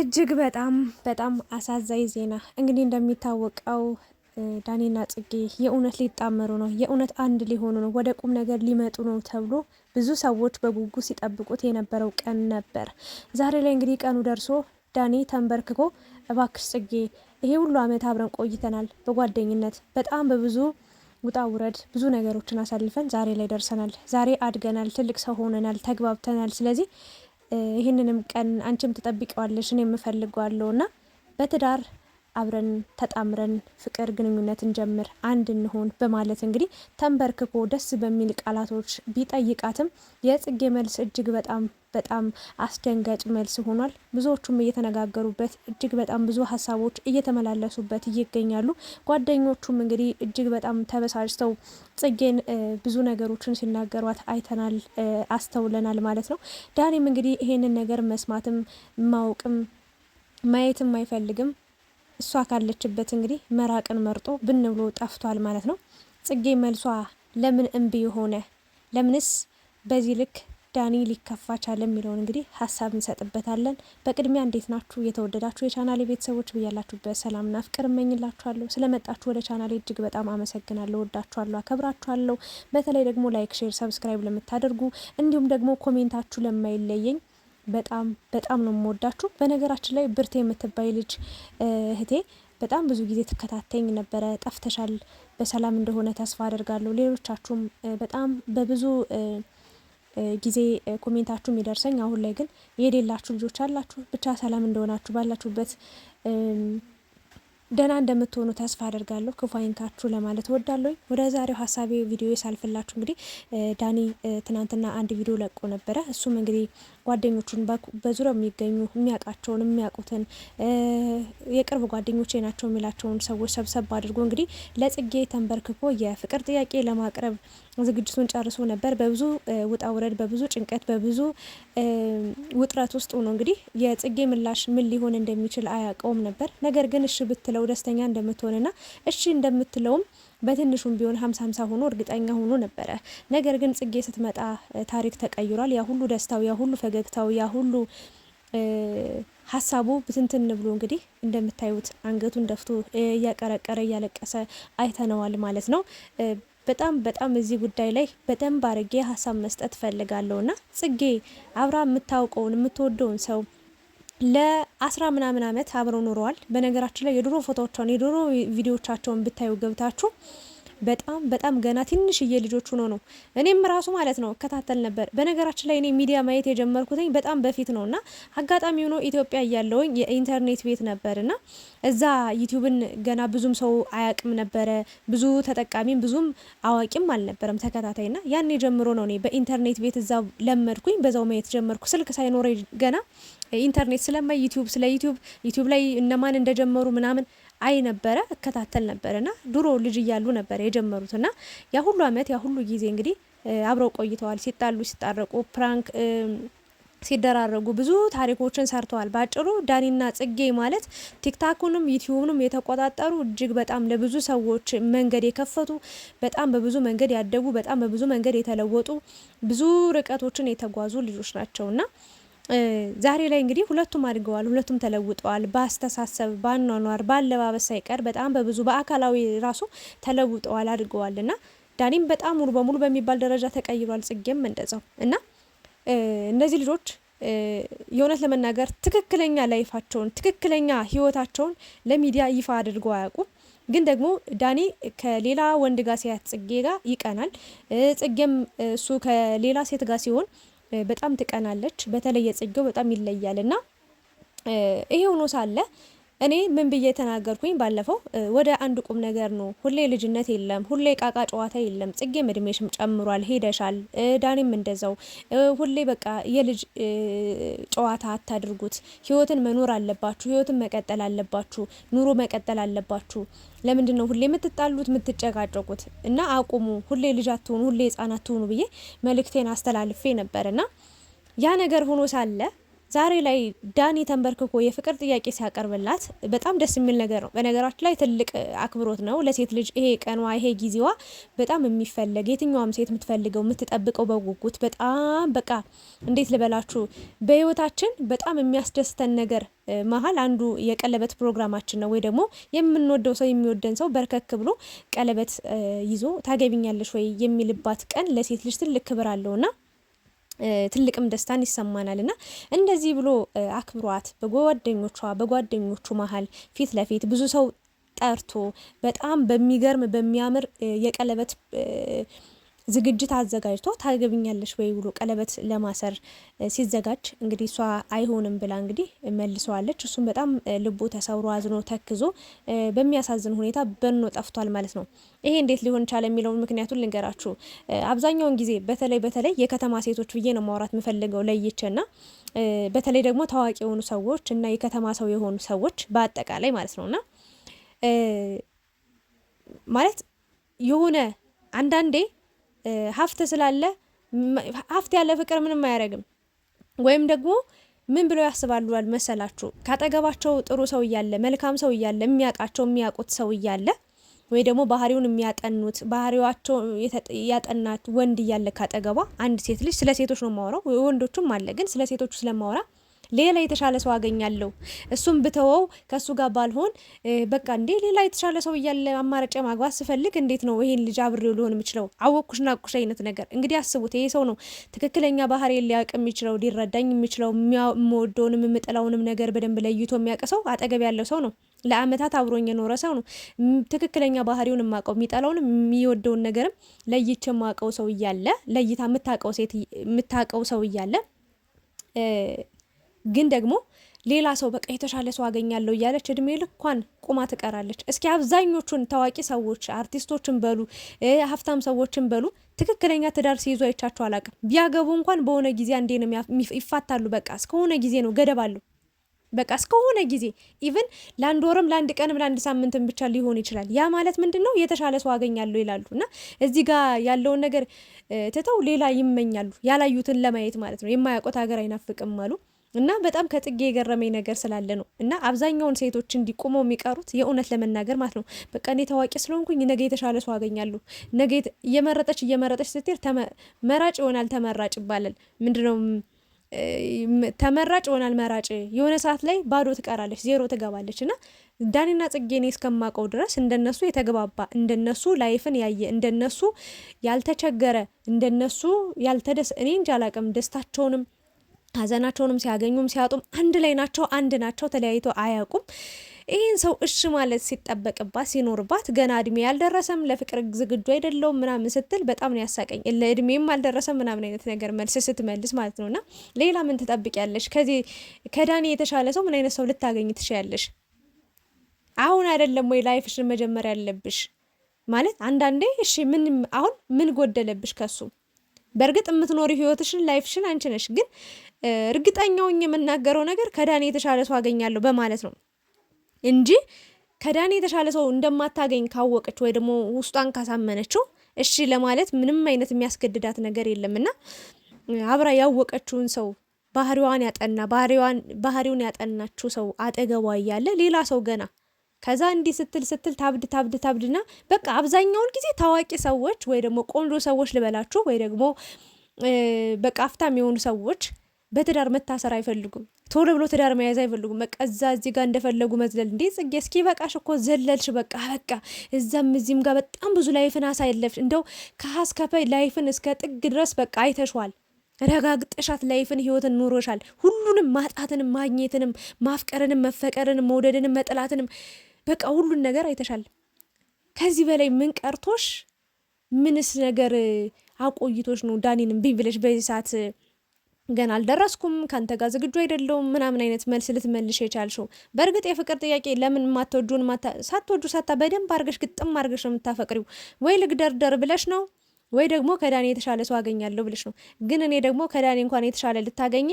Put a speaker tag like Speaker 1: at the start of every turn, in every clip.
Speaker 1: እጅግ በጣም አሳዛኝ ዜና እንግዲህ እንደሚታወቀው ዳኒና ጽጌ የእውነት ሊጣመሩ ነው። የእውነት አንድ ሊሆኑ ነው። ወደ ቁም ነገር ሊመጡ ነው ተብሎ ብዙ ሰዎች በጉጉት ሲጠብቁት የነበረው ቀን ነበር። ዛሬ ላይ እንግዲህ ቀኑ ደርሶ ዳኒ ተንበርክኮ እባክሽ ጽጌ፣ ይሄ ሁሉ ዓመት አብረን ቆይተናል በጓደኝነት በጣም በብዙ ውጣ ውረድ ብዙ ነገሮችን አሳልፈን ዛሬ ላይ ደርሰናል። ዛሬ አድገናል፣ ትልቅ ሰው ሆነናል፣ ተግባብተናል። ስለዚህ ይህንንም ቀን አንቺም ትጠብቂዋለሽ፣ እኔም እፈልገዋለሁ እና በትዳር አብረን ተጣምረን ፍቅር ግንኙነትን ጀምር፣ አንድ እንሆን በማለት እንግዲህ ተንበርክኮ ደስ በሚል ቃላቶች ቢጠይቃትም የጽጌ መልስ እጅግ በጣም አስደንጋጭ መልስ ሆኗል። ብዙዎቹም እየተነጋገሩበት እጅግ በጣም ብዙ ሀሳቦች እየተመላለሱበት ይገኛሉ። ጓደኞቹም እንግዲህ እጅግ በጣም ተበሳጭተው ጽጌን ብዙ ነገሮችን ሲናገሯት አይተናል፣ አስተውለናል ማለት ነው። ዳኒም እንግዲህ ይሄንን ነገር መስማትም ማወቅም ማየትም አይፈልግም። እሷ ካለችበት እንግዲህ መራቅን መርጦ ብን ብሎ ጠፍቷል ማለት ነው። ጽጌ መልሷ ለምን እምቢ ሆነ? ለምንስ በዚህ ልክ ዳኒ ሊከፋ ቻለ የሚለውን እንግዲህ ሀሳብ እንሰጥበታለን። በቅድሚያ እንዴት ናችሁ የተወደዳችሁ የቻናሌ ቤተሰቦች? ብያላችሁበት ሰላምና ፍቅር እመኝላችኋለሁ። ስለመጣችሁ ወደ ቻናሌ እጅግ በጣም አመሰግናለሁ። ወዳችኋለሁ፣ አከብራችኋለሁ። በተለይ ደግሞ ላይክ፣ ሼር፣ ሰብስክራይብ ለምታደርጉ እንዲሁም ደግሞ ኮሜንታችሁ ለማይለየኝ በጣም ነው የምወዳችሁ። በነገራችን ላይ ብርቴ የምትባይ ልጅ እህቴ በጣም ብዙ ጊዜ ትከታተኝ ነበረ። ጠፍተሻል፣ በሰላም እንደሆነ ተስፋ አደርጋለሁ። ሌሎቻችሁም በጣም በብዙ ጊዜ ኮሜንታችሁ የሚደርሰኝ፣ አሁን ላይ ግን የሌላችሁ ልጆች አላችሁ። ብቻ ሰላም እንደሆናችሁ ባላችሁበት ደህና እንደምትሆኑ ተስፋ አደርጋለሁ። ክፉ አይንካችሁ ለማለት ወዳለሁ። ወደ ዛሬው ሀሳቤ ቪዲዮ ሳልፍላችሁ እንግዲህ ዳኒ ትናንትና አንድ ቪዲዮ ለቆ ነበረ። እሱም እንግዲህ ጓደኞቹን በዙሪያው የሚገኙ የሚያውቃቸውን የሚያውቁትን የቅርብ ጓደኞቼ ናቸው የሚላቸውን ሰዎች ሰብሰብ አድርጎ እንግዲህ ለጽጌ ተንበርክኮ የፍቅር ጥያቄ ለማቅረብ ዝግጅቱን ጨርሶ ነበር። በብዙ ውጣ ውረድ፣ በብዙ ጭንቀት፣ በብዙ ውጥረት ውስጥ ሆኖ እንግዲህ የጽጌ ምላሽ ምን ሊሆን እንደሚችል አያውቀውም ነበር። ነገር ግን እሺ ብትለው ደስተኛ እንደምትሆንና እሺ እንደምትለውም በትንሹም ቢሆን 50-50 ሆኖ እርግጠኛ ሆኖ ነበረ። ነገር ግን ጽጌ ስትመጣ ታሪክ ተቀይሯል። ያ ሁሉ ደስታው፣ ያ ሁሉ ፈገግታው፣ ያ ሁሉ ሀሳቡ ብትንትን ብሎ እንግዲህ እንደምታዩት አንገቱን ደፍቶ እያቀረቀረ እያለቀሰ አይተነዋል ማለት ነው። በጣም እዚህ ጉዳይ ላይ በደንብ አርጌ ሀሳብ መስጠት ፈልጋለሁና ጽጌ አብራ የምታውቀውን የምትወደውን ሰው ለ10 ምናምን ዓመት አብረው ኖረዋል። በነገራችን ላይ የድሮ ፎቶዎቻቸውን የድሮ ቪዲዮቻቸውን ብታዩ ገብታችሁ በጣም ገና ትንሽዬ ልጆች ሆኖ ነው። እኔም ራሱ ማለት ነው እከታተል ነበር። በነገራችን ላይ እኔ ሚዲያ ማየት የጀመርኩትኝ በጣም በፊት ነውና አጋጣሚ ሆኖ ኢትዮጵያ እያለውኝ የኢንተርኔት ቤት ነበርና እዛ ዩቲዩብን ገና ብዙም ሰው አያቅም ነበረ። ብዙ ተጠቃሚም ብዙም አዋቂም አልነበረም ተከታታይና ያኔ ጀምሮ ነው እኔ በኢንተርኔት ቤት እዛ ለመድኩኝ። በዛው ማየት ጀመርኩ። ስልክ ሳይኖረኝ ገና ኢንተርኔት ስለማይ ስለ ዩቲዩብ ላይ እነማን እንደጀመሩ ምናምን አይ ነበረ፣ እከታተል ነበርና ድሮ ልጅ እያሉ ነበር የጀመሩትና ያ ሁሉ አመት ያ ሁሉ ጊዜ እንግዲህ አብረው ቆይተዋል። ሲጣሉ፣ ሲጣረቁ፣ ፕራንክ ሲደራረጉ ብዙ ታሪኮችን ሰርተዋል። ባጭሩ ዳኒና ጽጌ ማለት ቲክታኩንም ዩቲዩብንም የተቆጣጠሩ እጅግ በጣም ለብዙ ሰዎች መንገድ የከፈቱ በጣም በብዙ መንገድ ያደጉ በጣም በብዙ መንገድ የተለወጡ ብዙ ርቀቶችን የተጓዙ ልጆች ናቸውና ዛሬ ላይ እንግዲህ ሁለቱም አድገዋል። ሁለቱም ተለውጠዋል። በአስተሳሰብ፣ በአኗኗር፣ በአለባበስ ሳይቀር በጣም በብዙ በአካላዊ ራሱ ተለውጠዋል፣ አድገዋል እና ዳኒም በጣም ሙሉ በሙሉ በሚባል ደረጃ ተቀይሯል። ጽጌም እንደዛው እና እነዚህ ልጆች የእውነት ለመናገር ትክክለኛ ላይፋቸውን ትክክለኛ ህይወታቸውን ለሚዲያ ይፋ አድርገው አያውቁም። ግን ደግሞ ዳኒ ከሌላ ወንድ ጋር ሲያት ጽጌ ጋር ይቀናል። ጽጌም እሱ ከሌላ ሴት ጋር ሲሆን በጣም ትቀናለች። በተለይ ጽጌው በጣም ይለያል እና ይሄ ሆኖ ሳለ እኔ ምን ብዬ ተናገርኩኝ ባለፈው? ወደ አንድ ቁም ነገር ነው። ሁሌ ልጅነት የለም፣ ሁሌ ቃቃ ጨዋታ የለም። ጽጌም እድሜሽም ጨምሯል፣ ሄደሻል። ዳኒም እንደዛው። ሁሌ በቃ የልጅ ጨዋታ አታድርጉት። ህይወትን መኖር አለባችሁ፣ ህይወትን መቀጠል አለባችሁ፣ ኑሮ መቀጠል አለባችሁ። ለምንድን ነው ሁሌ የምትጣሉት የምትጨቃጨቁት? እና አቁሙ፣ ሁሌ ልጅ አትሆኑ፣ ሁሌ ህጻናት ትሆኑ ብዬ መልእክቴን አስተላልፌ ነበርና ያ ነገር ሆኖ ሳለ ዛሬ ላይ ዳኒ ተንበርክኮ የፍቅር ጥያቄ ሲያቀርብላት በጣም ደስ የሚል ነገር ነው። በነገራችን ላይ ትልቅ አክብሮት ነው ለሴት ልጅ። ይሄ ቀኗ ይሄ ጊዜዋ በጣም የሚፈለግ የትኛውም ሴት የምትፈልገው የምትጠብቀው በጉጉት በጣም በቃ እንዴት ልበላችሁ በህይወታችን በጣም የሚያስደስተን ነገር መሀል አንዱ የቀለበት ፕሮግራማችን ነው። ወይ ደግሞ የምንወደው ሰው የሚወደን ሰው በርከክ ብሎ ቀለበት ይዞ ታገቢኛለሽ ወይ የሚልባት ቀን ለሴት ልጅ ትልቅ ክብር አለውና ትልቅም ደስታን ይሰማናል። እና እንደዚህ ብሎ አክብሯት በጓደኞቹ መሀል ፊት ለፊት ብዙ ሰው ጠርቶ በጣም በሚገርም በሚያምር የቀለበት ዝግጅት አዘጋጅቶ ታገብኛለሽ ወይ ብሎ ቀለበት ለማሰር ሲዘጋጅ እንግዲህ እሷ አይሆንም ብላ እንግዲህ መልሰዋለች። እሱም በጣም ልቡ ተሰብሮ አዝኖ ተክዞ በሚያሳዝን ሁኔታ በኖ ጠፍቷል ማለት ነው። ይሄ እንዴት ሊሆን ቻለ የሚለውን ምክንያቱን ልንገራችሁ። አብዛኛውን ጊዜ በተለይ የከተማ ሴቶች ብዬ ነው ማውራት የምፈልገው ለይቼና በተለይ ደግሞ ታዋቂ የሆኑ ሰዎች እና የከተማ ሰው የሆኑ ሰዎች በአጠቃላይ ማለት ነውና ማለት የሆነ አንዳንዴ ሀፍት ስላለ ሀፍት ያለ ፍቅር ምንም አያረግም። ወይም ደግሞ ምን ብለው ያስባሉ መሰላችሁ? ካጠገባቸው ጥሩ ሰው እያለ መልካም ሰው እያለ የሚያውቁት ሰው እያለ ወይ ደግሞ ባህሪውን የሚያጠኑት ባህሪዋቸው ያጠናት ወንድ እያለ ካጠገቧ አንድ ሴት ልጅ ስለ ሴቶች ነው ማወራው፣ ወንዶችም አለ ግን ስለ ሴቶቹ ስለማወራ ሌላ የተሻለ ሰው አገኛለሁ እሱም ብተወው ከሱ ጋር ባልሆን በቃ እንዴ ሌላ የተሻለ ሰው እያለ አማራጭ ማግባት ስፈልግ እንዴት ነው ይሄን ልጅ አብሬው ሊሆን የሚችለው? አወኩሽ ናቁሽ አይነት ነገር እንግዲህ አስቡት። ይሄ ሰው ነው ትክክለኛ ባህሪ ሊያውቅ የሚችለው ሊረዳኝ የሚችለው የሚወደውንም የምጠላውንም ነገር በደንብ ለይቶ የሚያውቅ ሰው አጠገብ ያለው ሰው ነው። ለአመታት አብሮኝ የኖረ ሰው ነው። ትክክለኛ ባህሪውን የማውቀው የሚጠላውንም የሚወደውን ነገርም ለይቼ የማውቀው ሰው እያለ ለይታ የምታውቀው ሰው እያለ ግን ደግሞ ሌላ ሰው በቃ የተሻለ ሰው አገኛለሁ እያለች እድሜ ልኳን ቁማ ትቀራለች። እስኪ አብዛኞቹን ታዋቂ ሰዎች አርቲስቶችን በሉ ሀብታም ሰዎችን በሉ ትክክለኛ ትዳር ሲይዙ አይቻቸው አላቅም። ቢያገቡ እንኳን በሆነ ጊዜ አንዴ ነው ይፋታሉ። በቃ እስከሆነ ጊዜ ነው ገደብ አለው። በቃ እስከሆነ ጊዜ ኢቭን ለአንድ ወርም ለአንድ ቀንም ለአንድ ሳምንትም ብቻ ሊሆን ይችላል። ያ ማለት ምንድነው የተሻለ ሰው አገኛለሁ ይላሉ እና እዚህ ጋር ያለውን ነገር ትተው ሌላ ይመኛሉ። ያላዩትን ለማየት ማለት ነው። የማያውቁት ሀገር አይናፍቅም አሉ እና በጣም ከጥጌ የገረመኝ ነገር ስላለ ነው። እና አብዛኛውን ሴቶች እንዲቆመው የሚቀሩት የእውነት ለመናገር ማለት ነው በቃ እኔ ታዋቂ ስለሆንኩኝ ነገ የተሻለ ሰው አገኛለሁ። ነገ እየመረጠች ስትሄድ መራጭ ይሆናል ተመራጭ ይባላል። ምንድነው ተመራጭ ይሆናል መራጭ። የሆነ ሰዓት ላይ ባዶ ትቀራለች፣ ዜሮ ትገባለች። እና ዳኒና ጽጌ እኔ እስከማውቀው ድረስ እንደነሱ የተግባባ እንደነሱ ላይፍን ያየ እንደነሱ ያልተቸገረ እንደነሱ እኔ እንጃ አላቅም ደስታቸውንም ሀዘናቸውንም ሲያገኙም ሲያጡም አንድ ላይ ናቸው፣ አንድ ናቸው፣ ተለያይቶ አያውቁም። ይህን ሰው እሺ ማለት ሲጠበቅባት ሲኖርባት ገና እድሜ ያልደረሰም ለፍቅር ዝግጁ አይደለውም ምናምን ስትል በጣም ነው ያሳቀኝ። ለእድሜም አልደረሰም ምናምን አይነት ነገር መልስ ስትመልስ ማለት ነውና ሌላ ምን ትጠብቂያለሽ? ከዚህ ከዳኒ የተሻለ ሰው ምን አይነት ሰው ልታገኝ ትችያለሽ? አሁን አይደለም ወይ ላይፍሽን መጀመር ያለብሽ? ማለት አንዳንዴ እሺ አሁን ምን ጎደለብሽ ከሱ? በእርግጥ የምትኖሪ ህይወትሽን ላይፍሽን አንቺ ነሽ። ግን እርግጠኛውኝ የምናገረው ነገር ከዳኒ የተሻለ ሰው አገኛለሁ በማለት ነው እንጂ ከዳኒ የተሻለ ሰው እንደማታገኝ ካወቀች ወይ ደግሞ ውስጧን ካሳመነችው እሺ ለማለት ምንም አይነት የሚያስገድዳት ነገር የለምና አብራ ያወቀችውን ሰው ባህሪውን ያጠናችው ሰው አጠገቧ እያለ ሌላ ሰው ገና ከዛ እንዲህ ስትል ታብድና በቃ አብዛኛውን ጊዜ ታዋቂ ሰዎች ወይ ደግሞ ቆንጆ ሰዎች ልበላችሁ ወይ ደግሞ በቃ አፍታም የሆኑ ሰዎች በትዳር መታሰር አይፈልጉም። ቶሎ ብሎ ትዳር መያዝ አይፈልጉም። በቃ እዚህ ጋር እንደፈለጉ መዝለል። እንዴ ጽጌ እስኪ በቃሽ እኮ ዘለልሽ። በቃ እዛም እዚህም ጋር በጣም ብዙ ላይፍን አሳየለፍሽ። እንደው ከሀስከፈ ላይፍን እስከ ጥግ ድረስ በቃ አይተሽዋል። ረጋግጠሻት ላይፍን ህይወትን ኑሮሻል። ሁሉንም ማጣትንም ማግኘትንም ማፍቀርንም መፈቀርንም መውደድንም መጥላትንም በቃ ሁሉን ነገር አይተሻል። ከዚህ በላይ ምን ቀርቶሽ ምንስ ነገር አቆይቶሽ ነው ዳኒንም ቢብለሽ በዚህ ሰዓት ገና አልደረስኩም ካንተ ጋር ዝግጁ አይደለሁም ምናምን አይነት መልስ ልትመልሽ የቻልሽው? በእርግጥ የፍቅር ጥያቄ ለምን ሳትወዱ በደንብ አርገሽ ግጥም አርገሽ ነው የምታፈቅሪው? ወይ ልግደርደር ብለሽ ነው ወይ ደግሞ ከዳኒ የተሻለ ሰው አገኛለሁ ብለሽ ነው። ግን እኔ ደግሞ ከዳኒ እንኳን የተሻለ ልታገኝ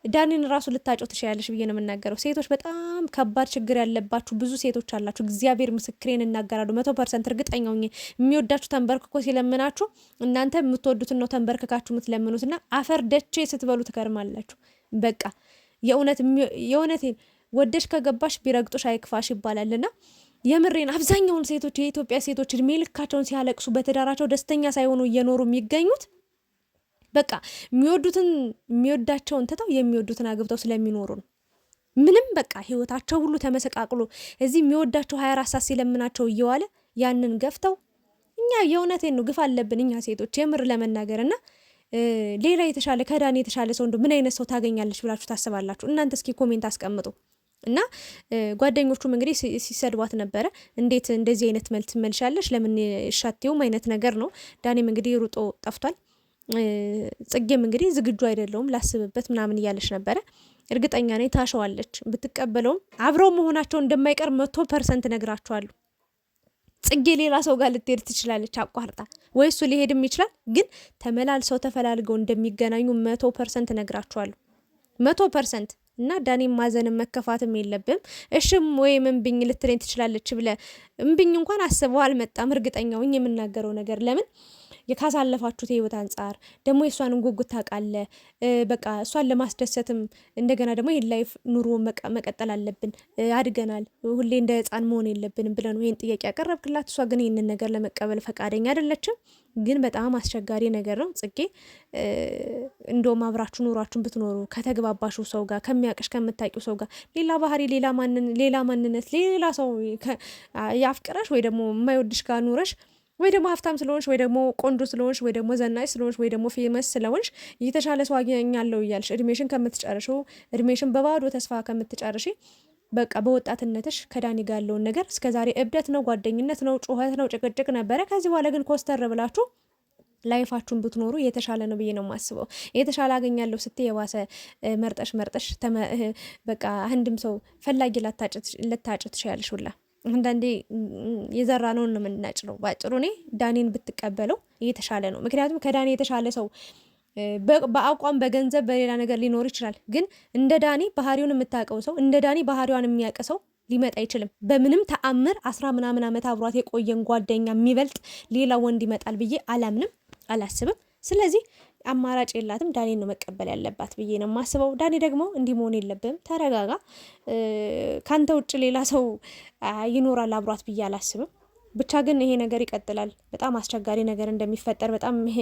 Speaker 1: ዳኒን ራሱ ልታጮት ትችያለሽ ብዬ ነው የምናገረው። ሴቶች በጣም ከባድ ችግር ያለባችሁ ብዙ ሴቶች አላችሁ። እግዚአብሔር ምስክሬን እናገራለሁ 100% እርግጠኛ ነኝ። የሚወዳችሁ ተንበርክኮ ሲለምናችሁ እናንተ የምትወዱትን ነው ተንበርክካችሁ የምትለምኑትና አፈር ደቼ ስትበሉ ትከርማላችሁ። በቃ የእውነት ወደሽ ከገባሽ ቢረግጦሽ አይክፋሽ ይባላልና የምሬን አብዛኛውን ሴቶች የኢትዮጵያ ሴቶች እድሜ ልካቸውን ሲያለቅሱ በትዳራቸው ደስተኛ ሳይሆኑ እየኖሩ የሚገኙት በቃ የሚወዳቸውን ትተው የሚወዱትን አግብተው ስለሚኖሩ ነው። ምንም በቃ ህይወታቸው ሁሉ ተመሰቃቅሎ እዚህ የሚወዳቸው 24 ሰዓት ሲለምናቸው እየዋለ ያንን ገፍተው እኛ የእውነቴን ነው ግፍ አለብን እኛ ሴቶች የምር ለመናገርና ሌላ የተሻለ ከዳኒ የተሻለ ሰው ምን አይነት ሰው ታገኛለች ብላችሁ ታስባላችሁ? እናንተ እስኪ ኮሜንት አስቀምጡ። እና ጓደኞቹም እንግዲህ ሲሰድቧት ነበረ። እንዴት እንደዚህ አይነት መልስ ትመልሻለሽ? ለምን ሻቴውም አይነት ነገር ነው። ዳኒም እንግዲህ ሩጦ ጠፍቷል። ጽጌም እንግዲህ ዝግጁ አይደለውም ላስብበት ምናምን እያለች ነበረ። እርግጠኛ ነኝ ታሸዋለች። ብትቀበለውም አብረው መሆናቸው እንደማይቀር 100% ነግራቸዋለሁ። ጽጌ ሌላ ሰው ጋር ልትሄድ ትችላለች አቋርጣ፣ ወይ እሱ ሊሄድም ይችላል። ግን ተመላልሰው ተፈላልገው እንደሚገናኙ 100% ነግራቸዋለሁ። 100% እና ዳኒም ማዘንም መከፋትም የለብም። እሽም ወይም እምብኝ ልትለኝ ትችላለች ብለ እምብኝ እንኳን አስበው አልመጣም። እርግጠኛው የምናገረው ነገር ለምን የካሳለፋችሁት ህይወት አንጻር ደግሞ የእሷንም ጉጉት ታውቃለ። በቃ እሷን ለማስደሰትም እንደገና ደግሞ ይህን ላይፍ ኑሮ መቀጠል አለብን፣ አድገናል፣ ሁሌ እንደ ህፃን መሆን የለብንም ብለን ይህን ጥያቄ ያቀረብክላት፣ እሷ ግን ይህንን ነገር ለመቀበል ፈቃደኛ አይደለችም። ግን በጣም አስቸጋሪ ነገር ነው ጽጌ። እንደውም አብራችሁ ኑሯችሁን ብትኖሩ ከተግባባሹ ሰው ጋር ከሚያቅሽ ከምታቂው ሰው ጋር ሌላ ባህሪ ሌላ ማንነት ሌላ ሰው ያፍቅረሽ ወይ ደግሞ የማይወድሽ ጋር ኑረሽ ወይ ደግሞ ሀብታም ስለሆንሽ ወይ ደግሞ ቆንጆ ስለሆንሽ ወይ ደግሞ ዘናሽ ስለሆንሽ ወይ ደግሞ ፌመስ ስለሆንሽ የተሻለ ሰው አገኛለሁ እያልሽ እድሜሽን ከምትጨርሽው እድሜሽን በባዶ ተስፋ ከምትጨርሺ በቃ በወጣትነትሽ ከዳኒ ጋር ያለውን ነገር እስከዛሬ እብደት ነው፣ ጓደኝነት ነው፣ ጩኸት ነው፣ ጭቅጭቅ ነበረ። ከዚህ በኋላ ግን ኮስተር ብላችሁ ላይፋችሁን ብትኖሩ የተሻለ ነው ብዬ ነው የማስበው። የተሻለ አገኛለሁ ስትይ የባሰ መርጠሽ በቃ አንድም ሰው ፈላጊ ልታጭ ትችያለሽ ሁላ። አንዳንዴ የዘራ ነው የምናጭለው። ባጭሩ እኔ ዳኒን ብትቀበለው የተሻለ ነው። ምክንያቱም ከዳኒ የተሻለ ሰው በአቋም በገንዘብ በሌላ ነገር ሊኖር ይችላል። ግን እንደ ዳኒ ባህሪውን የምታውቀው ሰው እንደ ዳኒ ባህሪዋን የሚያውቅ ሰው ሊመጣ አይችልም። በምንም ተአምር 10 ምናምን ዓመት አብሯት የቆየን ጓደኛ የሚበልጥ ሌላ ወንድ ይመጣል ብዬ አላምንም፣ አላስብም። ስለዚህ አማራጭ የላትም፣ ዳኒን ነው መቀበል ያለባት ብዬ ነው የማስበው። ዳኒ ደግሞ እንዲህ መሆን የለብም፣ ተረጋጋ። ካንተ ውጭ ሌላ ሰው ይኖራል አብሯት ብዬ አላስብም። ብቻ ግን ይሄ ነገር ይቀጥላል። በጣም አስቸጋሪ ነገር እንደሚፈጠር በጣም ይሄ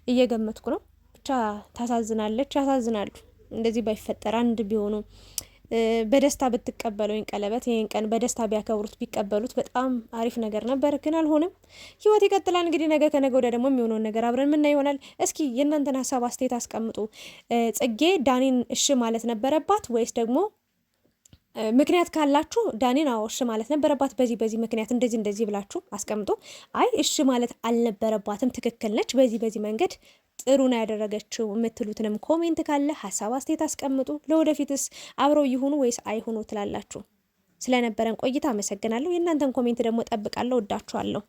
Speaker 1: እየገመትኩ ነው። ብቻ ታሳዝናለች፣ ያሳዝናሉ። እንደዚህ ባይፈጠር አንድ ቢሆኑ በደስታ ብትቀበለው ቀለበት ይሄን ቀን በደስታ ቢያከብሩት ቢቀበሉት በጣም አሪፍ ነገር ነበር። ግን አልሆነም። ህይወት ይቀጥላል። እንግዲህ ነገ ከነገ ወዲያ ደግሞ የሚሆነውን ነገር አብረን ምና ይሆናል። እስኪ የእናንተን ሀሳብ አስተያየት አስቀምጡ። ጽጌ ዳኒን እሺ ማለት ነበረባት ወይስ ደግሞ ምክንያት ካላችሁ ዳኒን አዎ እሺ ማለት ነበረባት፣ በዚህ ምክንያት እንደዚህ ብላችሁ አስቀምጡ። አይ እሺ ማለት አልነበረባትም፣ ትክክል ነች፣ በዚህ መንገድ ጥሩ ነው ያደረገችው የምትሉትንም ኮሜንት ካለ ሀሳብ አስተያየት አስቀምጡ። ለወደፊትስ አብረው ይሁኑ ወይስ አይሁኑ ትላላችሁ? ስለነበረን ቆይታ አመሰግናለሁ። የእናንተን ኮሜንት ደግሞ ጠብቃለሁ። ወዳችኋለሁ።